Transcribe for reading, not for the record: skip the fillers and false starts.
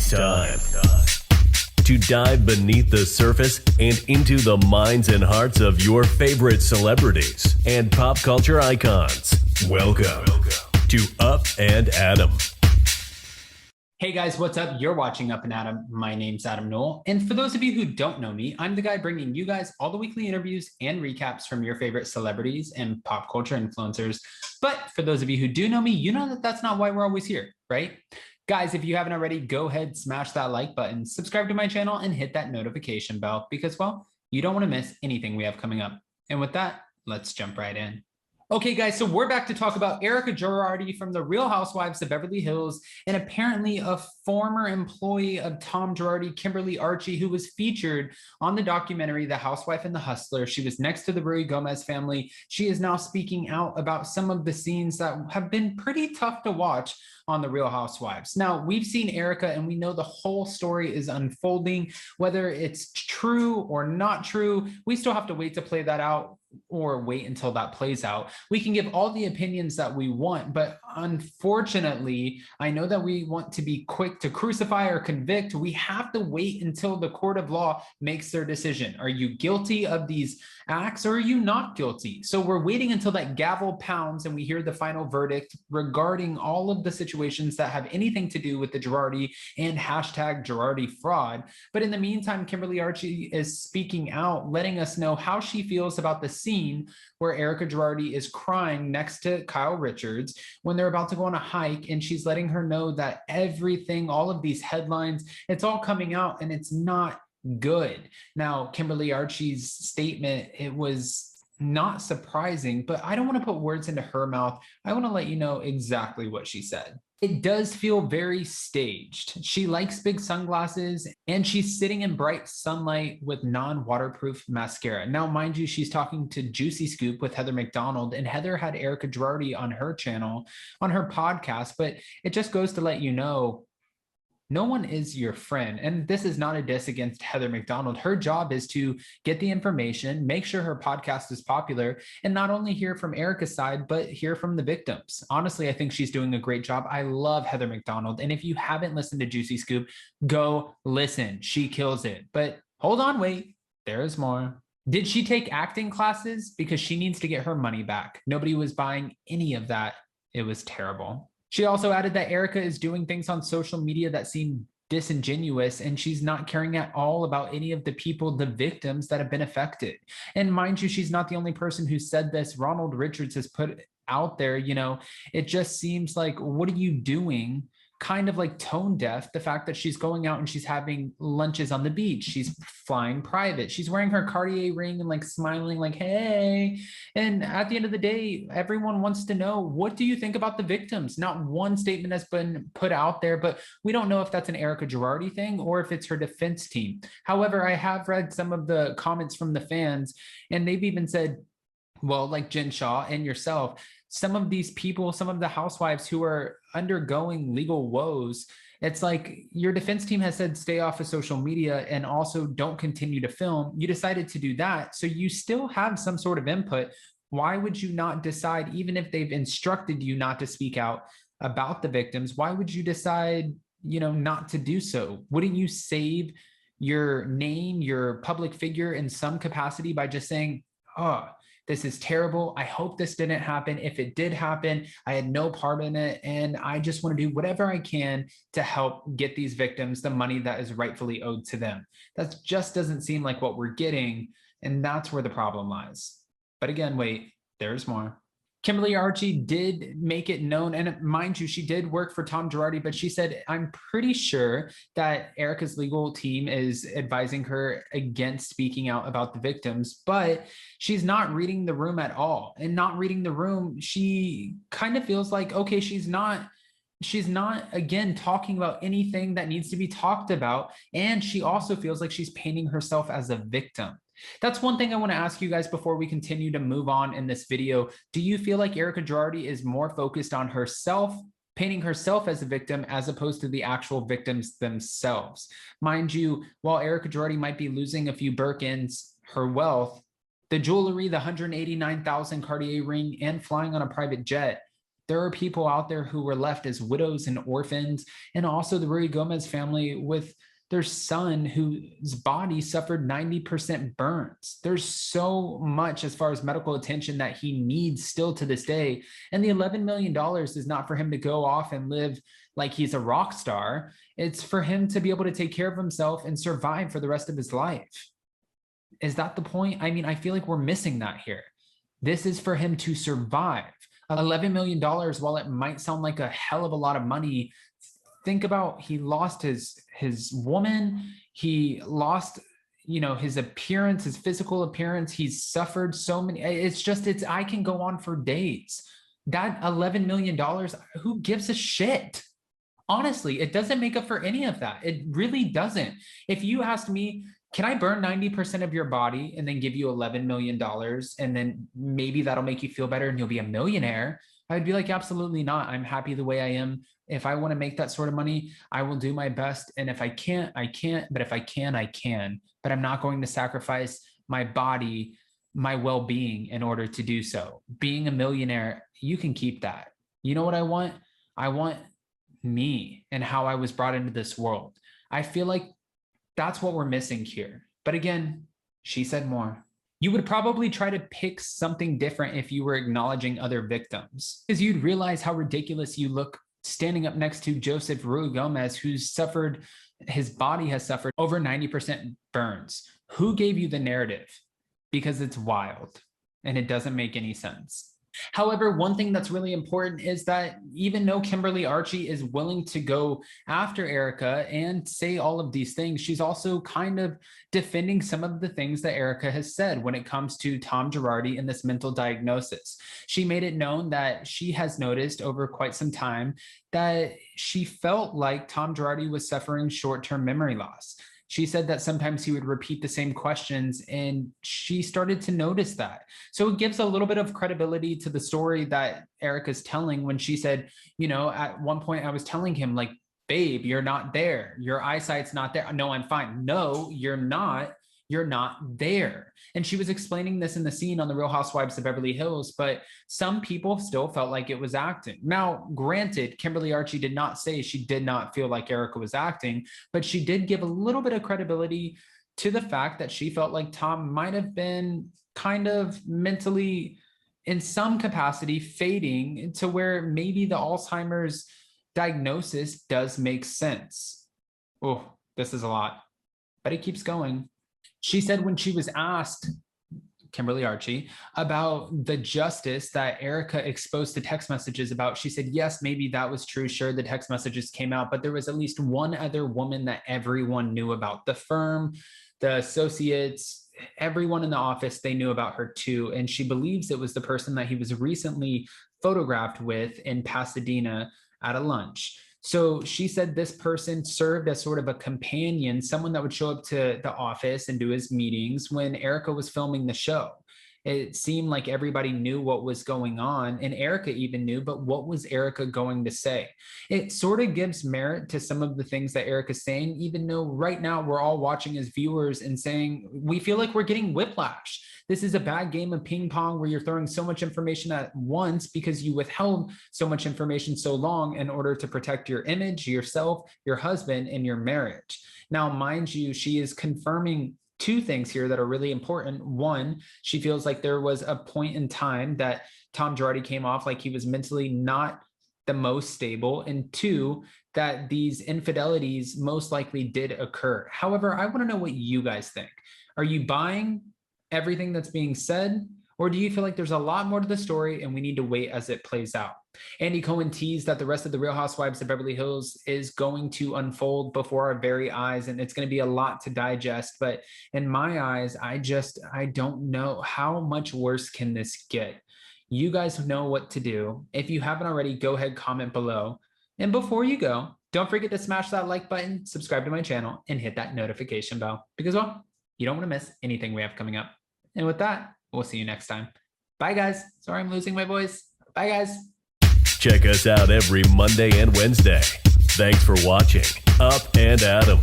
It's time to dive beneath the surface and into the minds and hearts of your favorite celebrities and pop culture icons. Welcome to Up and Adam. Hey guys, what's up? You're watching Up and Adam. My name's Adam Knoll. And for those of you who don't know me, I'm the guy bringing you guys all the weekly interviews and recaps from your favorite celebrities and pop culture influencers. But for those of you who do know me, you know that that's not why we're always here, right? Guys, if you haven't already, go ahead, smash that like button, subscribe to my channel, and hit that notification bell because, well, you don't want to miss anything we have coming up. And with that, let's jump right in. Okay, guys, so we're back to talk about Erika Girardi from the Real Housewives of Beverly Hills, and apparently a former employee of Tom Girardi, Kimberly Archie, who was featured on the documentary The Housewife and the Hustler. She was next to the Rui Gomez family. She is now speaking out about some of the scenes that have been pretty tough to watch on the Real Housewives. Now, we've seen Erika and we know the whole story is unfolding. Whether it's true or not true, we still have to wait to play that out or wait until that plays out. We can give all the opinions that we want, but unfortunately, I know that we want to be quick to crucify or convict. We have to wait until the court of law makes their decision. Are you guilty of these acts or are you not guilty? So we're waiting until that gavel pounds and we hear the final verdict regarding all of the situations that have anything to do with the Girardi and hashtag Girardi fraud. But in the meantime, Kimberly Archie is speaking out, letting us know how she feels about the scene where Erika Girardi is crying next to Kyle Richards when they're about to go on a hike, and she's letting her know that everything, all of these headlines, it's all coming out and it's not good. Now, Kimberly Archie's statement, it was not surprising, but I don't want to put words into her mouth. I want to let you know exactly what she said. It does feel very staged. She likes big sunglasses and she's sitting in bright sunlight with non-waterproof mascara. Now, mind you, she's talking to Juicy Scoop with Heather McDonald, and Heather had Erika Girardi on her channel, on her podcast, but it just goes to let you know, no one is your friend. And this is not a diss against Heather McDonald. Her job is to get the information, make sure her podcast is popular, and not only hear from Erika's side, but hear from the victims. Honestly, I think she's doing a great job. I love Heather McDonald. And if you haven't listened to Juicy Scoop, go listen. She kills it. But hold on, wait, there's more. Did she take acting classes? Because she needs to get her money back. Nobody was buying any of that. It was terrible. She also added that Erika is doing things on social media that seem disingenuous, and she's not caring at all about any of the people, the victims that have been affected. And mind you, she's not the only person who said this. Ronald Richards has put out there, you know, it just seems like, what are you doing? Kind of like tone deaf, the fact that she's going out and she's having lunches on the beach, she's flying private, she's wearing her Cartier ring and like smiling like, hey. And at the end of the day, everyone wants to know, what do you think about the victims? Not one statement has been put out there, but we don't know if that's an Erika Girardi thing or if it's her defense team. However, I have read some of the comments from the fans, and they've even said, well, like Jen Shaw and yourself, some of these people, some of the housewives who are undergoing legal woes, it's like your defense team has said stay off of social media and also don't continue to film. You decided to do that, so you still have some sort of input. Why would you not decide, even if they've instructed you not to speak out about the victims, why would you decide, you know, not to do so? Wouldn't you save your name, your public figure in some capacity by just saying, oh, this is terrible. I hope this didn't happen. If it did happen, I had no part in it. And I just want to do whatever I can to help get these victims the money that is rightfully owed to them. That just doesn't seem like what we're getting. And that's where the problem lies. But again, wait, there's more. Kimberly Archie did make it known, and mind you, she did work for Tom Girardi, but she said, I'm pretty sure that Erika's legal team is advising her against speaking out about the victims, but she's not reading the room at all. And not reading the room, she kind of feels like, okay, she's not again talking about anything that needs to be talked about. And she also feels like she's painting herself as a victim. That's one thing I want to ask you guys before we continue to move on in this video. Do you feel like Erika Girardi is more focused on herself, painting herself as a victim, as opposed to the actual victims themselves? Mind you, while Erika Girardi might be losing a few Birkins, her wealth, the jewelry, the 189,000 Cartier ring, and flying on a private jet, There are people out there who were left as widows and orphans, and also the Ruy Gomez family with their son whose body suffered 90% burns. There's so much as far as medical attention that he needs still to this day. And the $11 million is not for him to go off and live like he's a rock star. It's for him to be able to take care of himself and survive for the rest of his life. Is that the point? I mean, I feel like we're missing that here. This is for him to survive. $11 million, while it might sound like a hell of a lot of money, think about, he lost his woman, he lost, his appearance, his physical appearance. He's suffered so many, I can go on for days. That $11 million, who gives a shit? Honestly, it doesn't make up for any of that. It really doesn't. If you asked me, can I burn 90% of your body and then give you $11 million and then maybe that'll make you feel better and you'll be a millionaire? I'd be like, absolutely not. I'm happy the way I am. If I want to make that sort of money, I will do my best. And if I can't, I can't. But if I can, I can. But I'm not going to sacrifice my body, my well-being in order to do so. Being a millionaire, you can keep that. You know what I want? I want me and how I was brought into this world. I feel like that's what we're missing here. But again, she said more. You would probably try to pick something different if you were acknowledging other victims, because you'd realize how ridiculous you look standing up next to Joseph Ruy Gomez, his body has suffered over 90% burns. Who gave you the narrative? Because it's wild and it doesn't make any sense. However, one thing that's really important is that even though Kimberly Archie is willing to go after Erika and say all of these things, she's also kind of defending some of the things that Erika has said when it comes to Tom Girardi and this mental diagnosis. She made it known that she has noticed over quite some time that she felt like Tom Girardi was suffering short-term memory loss. She said that sometimes he would repeat the same questions, and she started to notice that. So it gives a little bit of credibility to the story that Erika's telling when she said, at one point I was telling him, like, babe, you're not there. Your eyesight's not there. No, I'm fine. No, you're not. You're not there. And she was explaining this in the scene on the Real Housewives of Beverly Hills, but some people still felt like it was acting. Now, granted, Kimberly Archie did not say she did not feel like Erika was acting, but she did give a little bit of credibility to the fact that she felt like Tom might have been kind of mentally, in some capacity, fading to where maybe the Alzheimer's diagnosis does make sense. Oh, this is a lot, but it keeps going. She said when she was asked, Kimberly Archie, about the justice that Erika exposed the text messages about, she said, yes, maybe that was true. Sure, the text messages came out, but there was at least one other woman that everyone knew about. The firm, the associates, everyone in the office, they knew about her too. And she believes it was the person that he was recently photographed with in Pasadena at a lunch. So she said this person served as sort of a companion, someone that would show up to the office and do his meetings when Erika was filming the show. It seemed like everybody knew what was going on, and Erika even knew, but what was Erika going to say? It sort of gives merit to some of the things that Erika's saying, even though right now we're all watching as viewers and saying, we feel like we're getting whiplash. This is a bad game of ping pong where you're throwing so much information at once because you withheld so much information so long in order to protect your image, yourself, your husband, and your marriage. Now, mind you, she is confirming two things here that are really important. One, she feels like there was a point in time that Tom Girardi came off like he was mentally not the most stable. And two, that these infidelities most likely did occur. However, I want to know what you guys think. Are you buying everything that's being said? Or do you feel like there's a lot more to the story and we need to wait as it plays out? Andy Cohen teased that the rest of the Real Housewives of Beverly Hills is going to unfold before our very eyes, and it's going to be a lot to digest. But in my eyes, I don't know how much worse can this get. You guys know what to do. If you haven't already, go ahead, comment below. And before you go, don't forget to smash that like button, subscribe to my channel, and hit that notification bell because, well, you don't want to miss anything we have coming up. And with that, we'll see you next time. Bye, guys. Sorry I'm losing my voice. Bye, guys. Check us out every Monday and Wednesday. Thanks for watching Up and Adam.